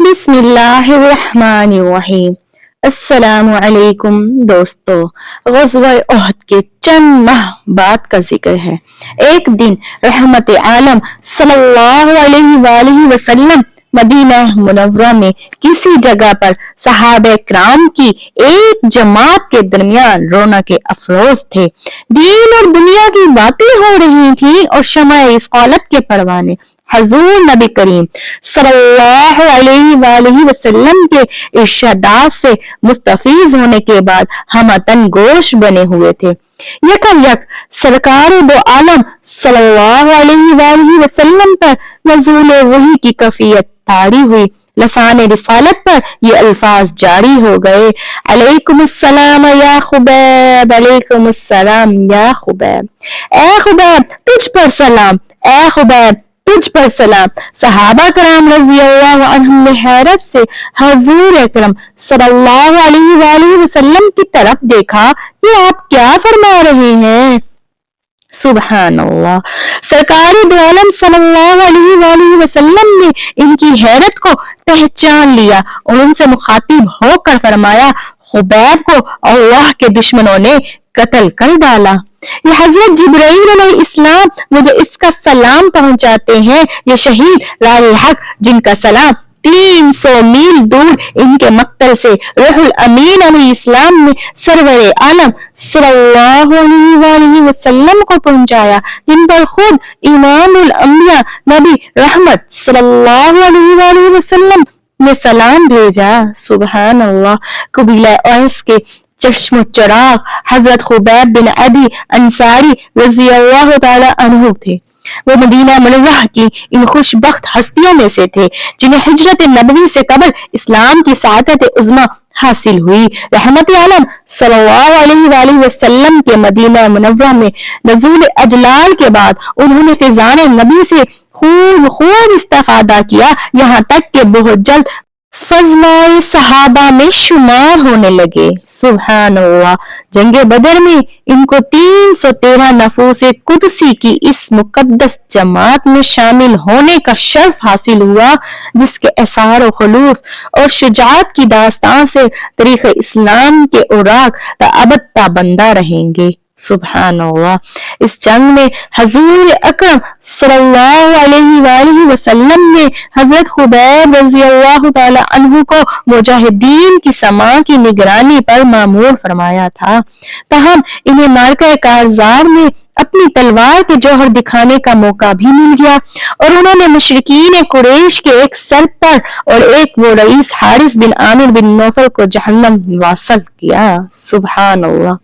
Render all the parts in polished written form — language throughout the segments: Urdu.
بسم اللہ الرحمن الرحیم۔ السلام علیکم دوستو، غزوہ احد کے چند ماہ بعد کا ذکر ہے۔ ایک دن رحمت عالم صلی اللہ علیہ وآلہ وسلم مدینہ منورہ میں کسی جگہ پر صحابہ کرام کی ایک جماعت کے درمیان رونق افروز تھے۔ دین اور دنیا کی باتیں ہو رہی تھیں اور شمع رسالت کے پروانے حضور نبی کریم صلی اللہ علیہ وآلہ وسلم کے ارشادات سے مستفیض ہونے کے بعد ہمتن گوش بنے ہوئے تھے۔ یک سرکار دو عالم صلی اللہ علیہ وآلہ وسلم پر نزول وحی کی کیفیت طاری ہوئی۔ لسان رسالت پر یہ الفاظ جاری ہو گئے: علیکم السلام یا خبیب، علیکم السلام یا خبیب، اے خبیب تجھ پر سلام، اے خبیب تجھ پر سلام۔ صحابہ کرام رضی اللہ عنہم نے حیرت سے حضور اکرم صلی اللہ علیہ وآلہ وسلم کی طرف دیکھا، یہ آپ کیا فرما رہے ہیں؟ سبحان اللہ۔ سرکار دو عالم صلی اللہ علیہ وآلہ وسلم نے ان کی حیرت کو پہچان لیا اور ان سے مخاطب ہو کر فرمایا: خبیب کو اللہ کے دشمنوں نے قتل کر ڈالا۔ یہ حضرت جبرائیل علیہ السلام مجھے اس کا سلام پہنچاتے ہیں۔ یہ شہید راہ حق جن کا سلام 300 میل دور ان کے مقتل سے روح الامین علیہ السلام نے سرور عالم صلی اللہ علیہ وآلہ وسلم کو پہنچایا، جن پر خود امام الانبیاء نبی رحمت صلی اللہ علیہ وآلہ وسلم نے سلام بھیجا۔ سبحان اللہ۔ قبیلہ اویس کے چشم و چراغ حضرت خبیب بن عدی انصاری رضی اللہ تعالی عنہ تھے۔ وہ مدینہ منورہ کی ان خوش بخت ہستیوں میں سے تھے جنہیں ہجرت نبوی سے قبل اسلام کی سعادت عظمی حاصل ہوئی۔ رحمت عالم صلی اللہ علیہ وآلہ وسلم کے مدینہ منورہ میں نزول اجلال کے بعد انہوں نے فیضان نبی سے خوب استفادہ کیا، یہاں تک کہ بہت جلد فضلائے صحابہ میں شمار ہونے لگے۔ سبحان اللہ۔ جنگ بدر میں ان کو 313 نفوس قدسی کی اس مقدس جماعت میں شامل ہونے کا شرف حاصل ہوا، جس کے اثار و خلوص اور شجاعت کی داستان سے تاریخ اسلام کے اوراق تا ابد تابندہ رہیں گے۔ سبحان اللہ۔ اس جنگ میں حضور اکرم صلی اللہ علیہ وآلہ وسلم نے حضرت خبیب رضی اللہ تعالی عنہ کو مجاہدین کی سماع کی نگرانی پر مامور فرمایا تھا، تاہم انہیں معرکہ کارزار میں اپنی تلوار کے جوہر دکھانے کا موقع بھی مل گیا اور انہوں نے مشرکین قریش کے ایک سرپر اور ایک وہ رئیس حارث بن عامر بن نوفل کو جہنم واصل کیا۔ سبحان اللہ۔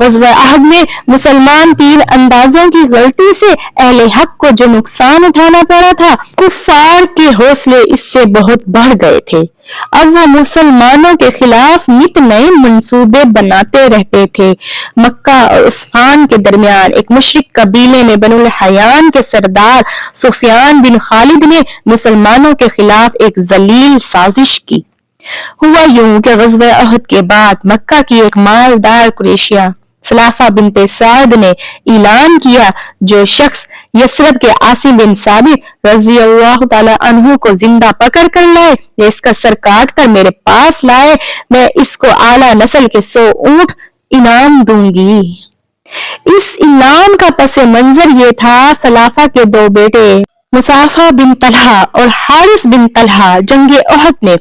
غزوہ احد میں مسلمان تیر اندازوں کی غلطی سے اہل حق کو جو نقصان اٹھانا پڑا تھا، کفار کے حوصلے اس سے بہت بڑھ گئے تھے۔ اب وہ مسلمانوں کے خلاف نت نئے منصوبے بناتے رہتے تھے۔ مکہ اور عثفان کے درمیان ایک مشرک قبیلے میں بنو الحیان کے سردار سفیان بن خالد نے مسلمانوں کے خلاف ایک ذلیل سازش کی۔ ہوا یوں کہ غزوہ احد کے بعد مکہ کی ایک مالدار قریشیہ سلافہ بنت سعد نے اعلان کیا: جو شخص یثرب کے عاصم بن ثابت رضی اللہ تعالی عنہ کو زندہ پکڑ کر لائے یا اس کا سر کاٹ کر میرے پاس لائے، میں اس کو اعلیٰ نسل کے 100 اونٹ انعام دوں گی۔ اس اعلان کا پس منظر یہ تھا: سلافہ کے 2 بیٹے مصعفہ بن طلحہ اور حارث بن طلحہ جنگ احد میں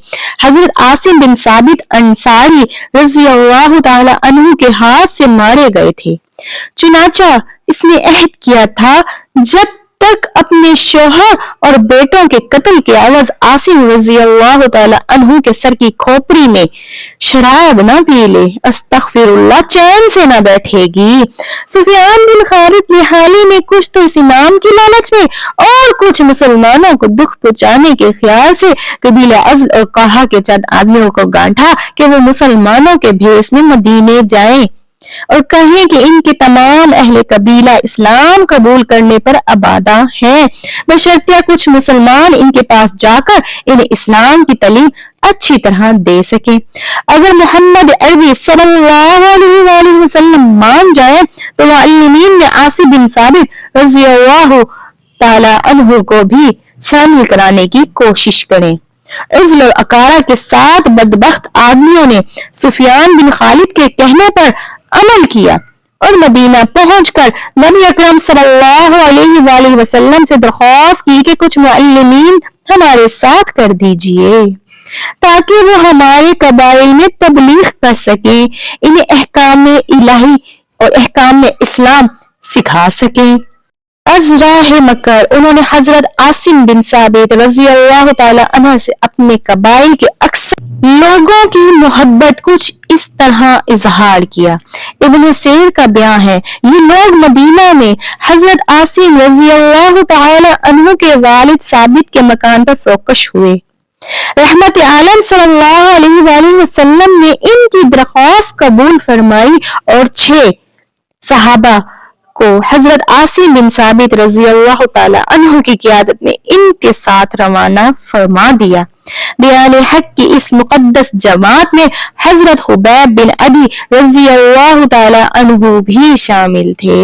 حضرت عاصم بن ثابت انصاری رضی اللہ تعالی عنہ کے ہاتھ سے مارے گئے تھے۔ چنانچہ اس نے عہد کیا تھا جب تک اپنے شوہر اور بیٹوں کے قتل کے عوض عاصم رضی اللہ تعالی عنہ کے سر کی کھوپڑی میں شراب نہ پی لے، استغفر اللہ، چین سے نہ بیٹھے گی۔ سفیان بن خالد نے حال ہی میں کچھ تو اس انعام کی لالچ میں اور کچھ مسلمانوں کو دکھ پہنچانے کے خیال سے قبیلہ ازل اور قحا کے چند آدمیوں کو گانٹھا کہ وہ مسلمانوں کے بھیس میں مدینے جائیں اور کہیں کہ ان کے تمام اہل قبیلہ اسلام قبول کرنے پر آبادہ ہیں، بشرطیہ کچھ مسلمان ان کے پاس جا کر انہیں اسلام کی تعلیم اچھی طرح دے سکیں۔ اگر محمد عربی صلی اللہ علیہ وآلہ وسلم مان جائیں تو معلمین میں عاصم بن ثابت رضی اللہ تعالی عنہ کو بھی شامل کرانے کی کوشش کریں۔ عزل اور اکارا کے 7 بدبخت آدمیوں نے سفیان بن خالد کے کہنے پر عمل کیا اور مدینہ پہنچ کر نبی اکرم صلی اللہ علیہ وآلہ وسلم سے درخواست کی کہ کچھ معلمین ہمارے ساتھ کر دیجئے تاکہ وہ ہمارے قبائل میں تبلیغ کر سکیں، انہیں احکام الہی اور احکام اسلام سکھا سکیں۔ از راہ مکر انہوں نے حضرت عاصم بن ثابت رضی اللہ تعالی عنہ سے اپنے قبائل کے اکثر لوگوں کی محبت کچھ اس طرح اظہار کیا۔ ابن سیر کا بیان ہے، یہ لوگ مدینہ میں حضرت عاصم رضی اللہ تعالی عنہ کے والد ثابت کے مکان پر فروکش ہوئے۔ رحمت عالم صلی اللہ علیہ وآلہ وسلم نے ان کی درخواست قبول فرمائی اور 6 صحابہ کو حضرت عاصم بن ثابت رضی اللہ تعالی عنہ کی قیادت میں ان کے ساتھ روانہ فرما دیا۔ بیان حق کی اس مقدس جماعت میں حضرت خبیب بن عدی رضی اللہ تعالی عنہ بھی شامل تھے۔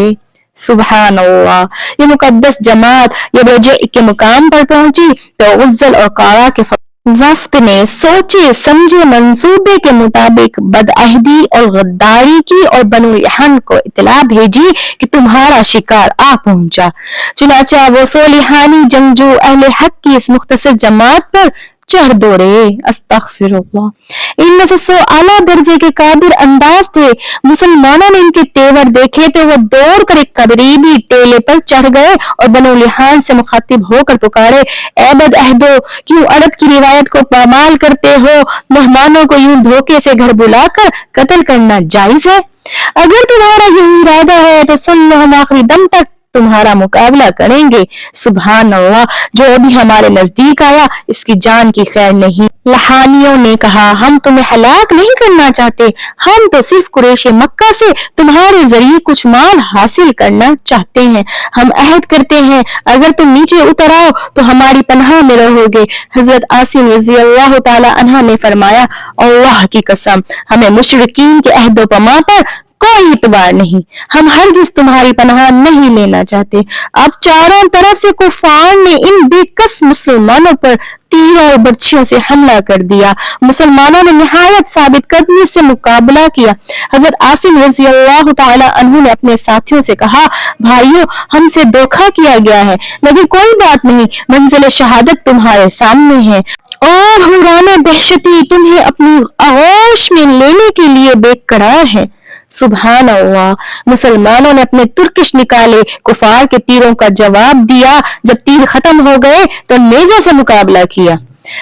سبحان اللہ۔ یہ مقدس جماعت جب رجع کے مقام پر پہنچی تو عزل اور قارا کے وفد نے سوچے سمجھے منصوبے کے مطابق بدعہدی اور غداری کی اور بنو لحن کو اطلاع بھیجی کہ تمہارا شکار آ پہنچا۔ چنانچہ وہ صلیحانی جنگجو اہل حق کی اس مختصر جماعت پر چڑھ دوڑے۔ استغفر اللہ۔ ان میں سے 100 اعلیٰ درجے کے قادر انداز تھے۔ مسلمانوں نے ان کے تیور دیکھے تو وہ دوڑ کر ایک قریبی ٹیلے پر چڑھ گئے اور بنو لحان سے مخاطب ہو کر پکارے، اے بدعہدو، کیوں عرب کی روایت کو پامال کرتے ہو؟ مہمانوں کو یوں دھوکے سے گھر بلا کر قتل کرنا جائز ہے؟ اگر تمہارا یہی ارادہ ہے تو سن لو، ہم آخری دم تک تمہارا مقابلہ کریں گے۔ سبحان اللہ۔ جو ابھی ہمارے نزدیک آیا اس کی جان کی خیر نہیں۔ لحانیوں نے کہا، ہم تمہیں ہلاک نہیں کرنا چاہتے، ہم تو صرف قریش مکہ سے تمہارے ذریعے کچھ مال حاصل کرنا چاہتے ہیں۔ ہم عہد کرتے ہیں اگر تم نیچے اتر آؤ تو ہماری پناہ میں رہو گے۔ حضرت عاصم رضی اللہ تعالی عنہ نے فرمایا، اللہ کی قسم، ہمیں مشرکین کے عہد و پیمان پر کوئی اعتبار نہیں، ہم ہرگز تمہاری پناہ نہیں لینا چاہتے۔ اب چاروں طرف سے کفار نے ان بے کس مسلمانوں پر تیر اور برچھیوں سے حملہ کر دیا۔ مسلمانوں نے نہایت ثابت قدمی سے مقابلہ کیا۔ حضرت عاصم رضی اللہ تعالی عنہ نے اپنے ساتھیوں سے کہا، بھائیو، ہم سے دھوکہ کیا گیا ہے، مگر کوئی بات نہیں، منزل شہادت تمہارے سامنے ہے اور حوران دہشتی تمہیں اپنی آغوش میں لینے کے لیے بے قرار ہے۔ سبحان اللہ۔ مسلمانوں نے اپنے ترکش نکالے کفار کے تیروں کا جواب دیا۔ جب تیر ختم ہو گئے تو نیزوں سے مقابلہ کیا۔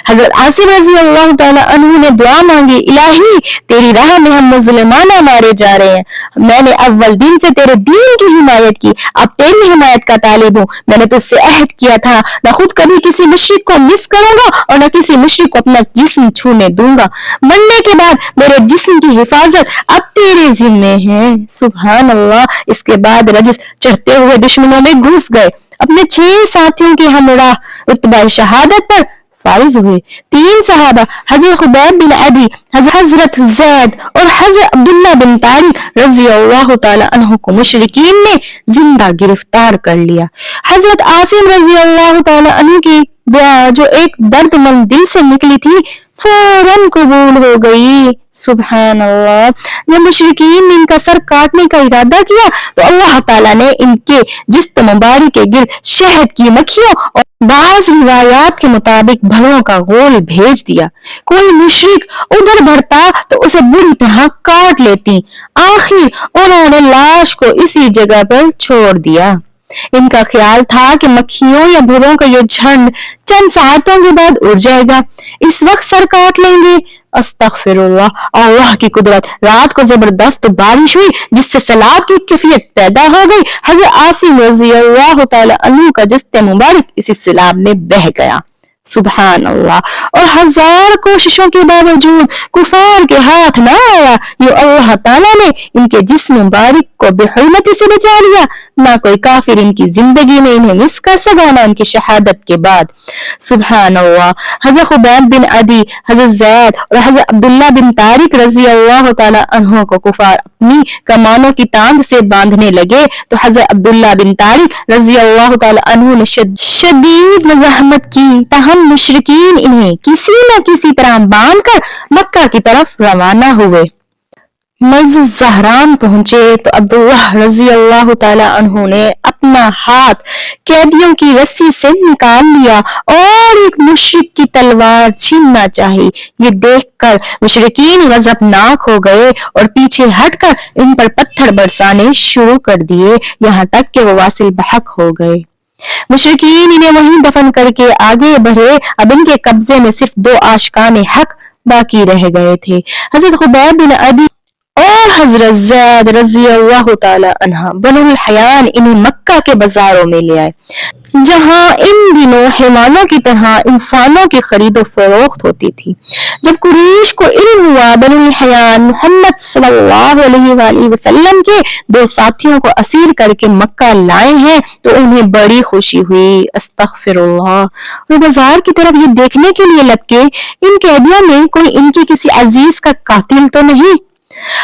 حضرت عاصم رضی اللہ تعالی عنہ نے دعا مانگی، الہی تیری راہ میں ہم مسلمانہ مارے جا رہے ہیں، میں نے اول دن سے تیرے دین کی حمایت کی، اب تیری حمایت کا طالب ہوں۔ میں نے تجھ سے عہد کیا تھا نہ خود کبھی کسی مشرک کو مس کروں گا اور نہ کسی مشرک کو اپنا جسم چھونے دوں گا، مرنے کے بعد میرے جسم کی حفاظت اب تیرے ذمے ہے۔ سبحان اللہ۔ اس کے بعد رجس چڑھتے ہوئے دشمنوں میں گھس گئے، اپنے 6 ساتھیوں کے ہمراہ رتبہ شہادت پر فائز ہوئے۔ 3 صحابہ حضرت خبیب بن عدی، حضرت زید اور حضرت عبداللہ بن طارق رضی اللہ تعالی عنہ کو مشرکین نے زندہ گرفتار کر لیا۔ حضرت عاصم رضی اللہ تعالی عنہ کی دعا جو ایک درد مند دل سے نکلی تھی فوراً قبول ہو گئی۔ سبحان اللہ۔ جب مشرکین نے ان کا سر کاٹنے کا ارادہ کیا تو اللہ تعالیٰ نے ان کے جسم مبارک کے گرد شہد کی مکھیوں اور بعض روایات کے مطابق بھروں کا غول بھیج دیا۔ کوئی مشرک ادھر بڑھتا تو اسے بری طرح کاٹ لیتی۔ آخر انہوں نے لاش کو اسی جگہ پر چھوڑ دیا۔ ان کا خیال تھا کہ مکھیوں یا بھروں کا یہ جھنڈ چند ساعتوں کے بعد اڑ جائے گا، اس وقت سر کاٹ لیں گے۔ استغفر اللہ۔ اللہ کی قدرت، رات کو زبردست بارش ہوئی جس سے سیلاب کی کیفیت پیدا ہو گئی۔ حضرت عاصم رضی اللہ تعالی عنہ کا جسم مبارک اسی سیلاب میں بہہ گیا۔ سبحان اللہ۔ اور ہزار کوششوں کے باوجود کفار کے ہاتھ نہ آیا۔ یہ اللہ اللہ تعالیٰ نے ان کے جسم مبارک کو بحرمتی سے بچا لیا، نہ کوئی کافر ان کی زندگی میں انہیں مس کر سکا، نہ ان کی شہادت کے بعد۔ سبحان اللہ۔ حضرت خبیب بن عدی، حضرت زید اور حضرت عبداللہ بن طارق رضی اللہ تعالی عنہ کو کفار اپنی کمانوں کی تاند سے باندھنے لگے تو حضرت عبداللہ بن طارق رضی اللہ تعالی عنہ نے شدید مزاحمت کی، تاہم مشرکین انہیں کسی نہ کسی طرح باندھ کر مکہ کی طرف روانہ ہوئے۔ مرز الزہران پہنچے تو عبداللہ رضی اللہ تعالی عنہ نے اپنا ہاتھ قیدیوں کی رسی سے نکال لیا اور ایک مشرک کی تلوار چھیننا چاہی۔ یہ دیکھ کر مشرکین غضبناک ہو گئے اور پیچھے ہٹ کر ان پر پتھر برسانے شروع کر دیے، یہاں تک کہ وہ واصل بحق ہو گئے۔ مشرکین انہیں وہیں دفن کر کے آگے بڑھے۔ اب ان کے قبضے میں صرف 2 عاشقان حق باقی رہ گئے تھے، حضرت خبیب بن عدی اور حضرت زید رضی اللہ تعالی عنہ۔ بنو الحیان انہیں مکہ کے بازاروں میں لے آئے، جہاں ان دنوں حیوانوں کی طرح انسانوں کی خرید و فروخت ہوتی تھی۔ جب قریش کو علم ہوا بنو الحیان محمد صلی اللہ علیہ وآلہ وسلم کے 2 ساتھیوں کو اسیر کر کے مکہ لائے ہیں تو انہیں بڑی خوشی ہوئی۔ استغفر اللہ۔ وہ بازار کی طرف یہ دیکھنے کے لیے لپکے ان قیدیوں میں کوئی ان کی کسی عزیز کا قاتل تو نہیں۔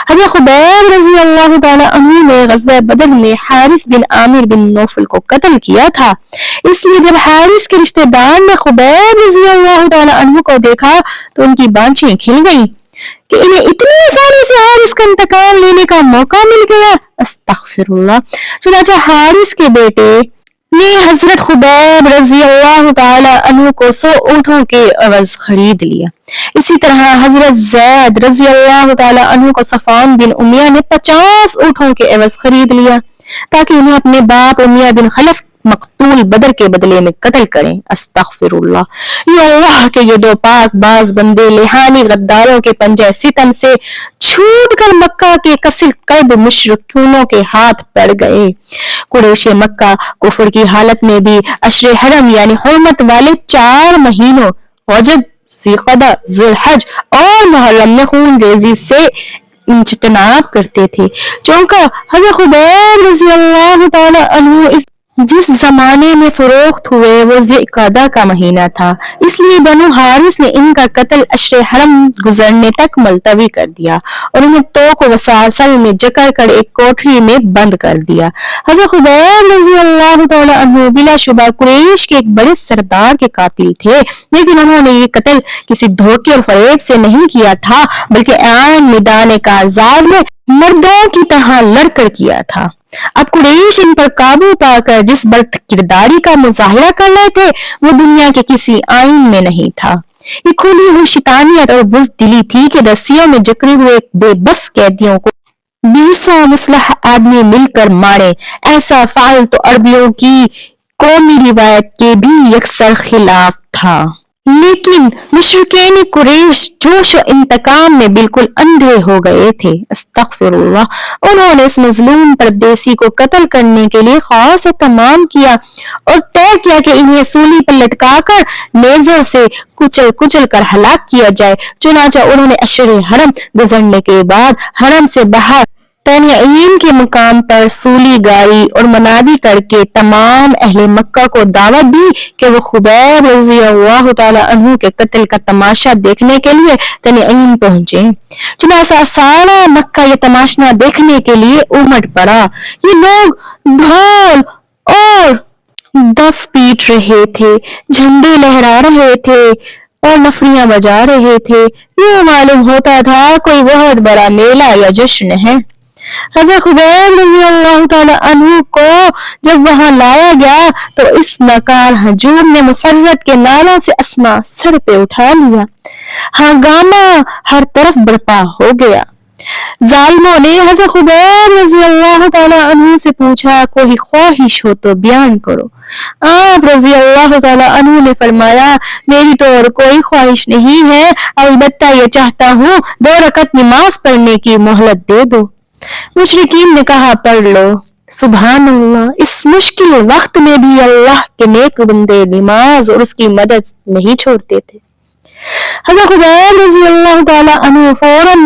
حضرت خبیب رضی اللہ تعالی عنہ نے غزوہ بدر میں حارث بن عامر بن نوفل کو قتل کیا تھا، اس لیے جب حارث کے رشتہ دار نے خبیب رضی اللہ تعالی عنہ کو دیکھا تو ان کی بانچیں کھل گئیں کہ انہیں اتنی آسانی سے حارث کا انتقام لینے کا موقع مل گیا۔ استغفر اللہ۔ چنانچہ حارث کے بیٹے نے حضرت خبیب رضی اللہ تعالی عنہ کو 100 اونٹوں کے عوض خرید لیا۔ اسی طرح حضرت زید رضی اللہ تعالی عنہ کو صفوان بن امیہ نے 50 اونٹوں کے عوض خرید لیا تاکہ انہیں اپنے باپ امیہ بن خلف مقتول بدر کے بدلے میں قتل کریں۔ استغفر اللہ۔ یا اللہ کے یہ 2 پاک باز بندے لہانی غداروں کے پنجہ ستم سے چھوٹ کر مکہ کے کثیر قلب مشرکینوں کے ہاتھ پڑ گئے۔ قریش مکہ کفر کی حالت میں بھی اشر حرم یعنی حرمت والے 4 مہینوں رجب، ذوالقعدہ، ذوالحج اور محرم میں خون ریزی سے اجتناب کرتے تھے، چونکہ حضرت خبیب رضی اللہ تعالی عنہ جس زمانے میں فروخت ہوئے وہ ذوالقعدہ کا مہینہ تھا، اس لیے بنو حارث نے ان کا قتل اشر حرم گزرنے تک ملتوی کر دیا اور انہیں توق و وسلسل میں جکڑ کر ایک کوٹری میں بند کر دیا۔ حضرت خبیب رضی اللہ تعالی عنہ بلا شبہ قریش کے ایک بڑے سردار کے قاتل تھے، لیکن انہوں نے یہ قتل کسی دھوکے اور فریب سے نہیں کیا تھا بلکہ عین میدان کارزار میں مردوں کی طرح لڑ کر کیا تھا۔ اب قریش ان پر قابو پا کر جس برت کرداری کا مظاہرہ کر رہے تھے وہ دنیا کے کسی آئین میں نہیں تھا۔ یہ کھلی ہوئی شیطانیت اور بزدلی تھی کہ رسیوں میں جکڑے ہوئے بے بس قیدیوں کو 200 مسلح آدمی مل کر مارے۔ ایسا فعل تو عربیوں کی قومی روایت کے بھی یکسر خلاف تھا، لیکن مشرکین قریش جوش و انتقام میں بالکل اندھے ہو گئے تھے۔ استغفر اللہ۔ انہوں نے اس مظلوم پردیسی کو قتل کرنے کے لیے خاص اہتمام کیا اور طے کیا کہ انہیں سولی پر لٹکا کر نیزوں سے کچل کر ہلاک کیا جائے۔ چنانچہ انہوں نے اشر حرم گزرنے کے بعد حرم سے باہر تنعیم کے مقام پر سولی گاری اور منادی کر کے تمام اہل مکہ کو دعوت دی کہ وہ خبیب رضی اللہ تعالی عنہ کے قتل کا تماشا دیکھنے کے لیے تنعیم پہنچے۔ چنانچہ سارا مکہ یہ تماشا دیکھنے کے لیے امٹ پڑا۔ یہ لوگ ڈھول اور دف پیٹ رہے تھے، جھنڈے لہرا رہے تھے اور نفریاں بجا رہے تھے۔ یہ معلوم ہوتا تھا کوئی بہت بڑا میلہ یا جشن ہے۔ حضرت خبیب رضی اللہ تعالی عنہ کو جب وہاں لایا گیا تو اس ناکار ہجوم نے مسرت کے نالوں سے اسما سر پہ اٹھا لیا۔ ہنگامہ ہر طرف برپا ہو گیا۔ ظالموں نے حضرت خبیب رضی اللہ تعالی عنہ سے پوچھا کوئی خواہش ہو تو بیان کرو۔ آپ رضی اللہ تعالی عنہ نے فرمایا میری تو اور کوئی خواہش نہیں ہے، البتہ یہ چاہتا ہوں 2 رکعت نماز پڑھنے کی مہلت دے دو۔ مشرکین نے کہا پڑھ لو۔ سبحان اللہ۔ اس مشکل وقت میں بھی اللہ کے نیک بندے نماز اور اس کی مدد نہیں چھوڑتے تھے۔ حضرت خبیب رضی اللہ تعالی عنہ فوراً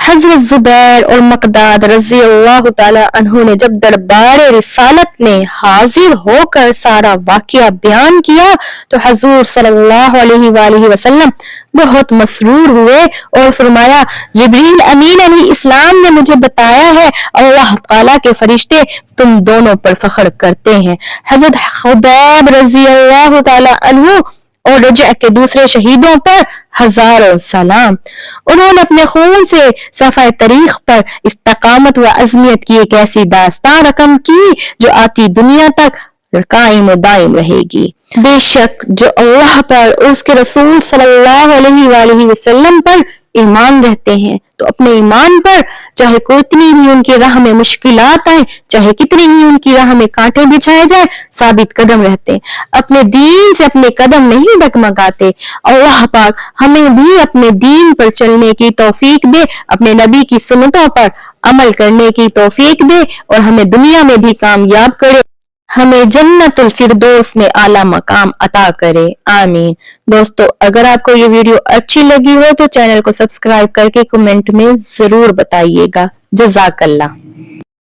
حضرت زبیر اور مقداد رضی اللہ تعالی عنہ نے جب دربار رسالت میں حاضر ہو کر سارا واقعہ بیان کیا تو حضور صلی اللہ علیہ وآلہ وسلم بہت مسرور ہوئے اور فرمایا جبریل امین علیہ السلام نے مجھے بتایا ہے اللہ تعالیٰ کے فرشتے تم دونوں پر فخر کرتے ہیں۔ حضرت خبیب رضی اللہ تعالی عنہ اور رجع کے دوسرے شہیدوں پر ہزاروں سلام۔ انہوں نے اپنے خون سے صفحہ تاریخ پر استقامت و عظمیت کی ایک ایسی داستان رقم کی جو آتی دنیا تک قائم و دائم رہے گی۔ بے شک جو اللہ پر اور اس کے رسول صلی اللہ علیہ وآلہ وسلم پر ایمان رہتے ہیں تو اپنے ایمان پر چاہے کتنی بھی ان کی راہ میں مشکلات آئیں، چاہے کتنی ہی ان کی راہ میں کانٹے بچھائے جائیں، ثابت قدم رہتے ہیں، اپنے دین سے اپنے قدم نہیں ڈگمگاتے۔ اللہ پاک ہمیں بھی اپنے دین پر چلنے کی توفیق دے، اپنے نبی کی سنتوں پر عمل کرنے کی توفیق دے اور ہمیں دنیا میں بھی کامیاب کرے، ہمیں جنت الفردوس میں اعلیٰ مقام عطا کرے، آمین۔ دوستو اگر آپ کو یہ ویڈیو اچھی لگی ہو تو چینل کو سبسکرائب کر کے کمنٹ میں ضرور بتائیے گا۔ جزاک اللہ۔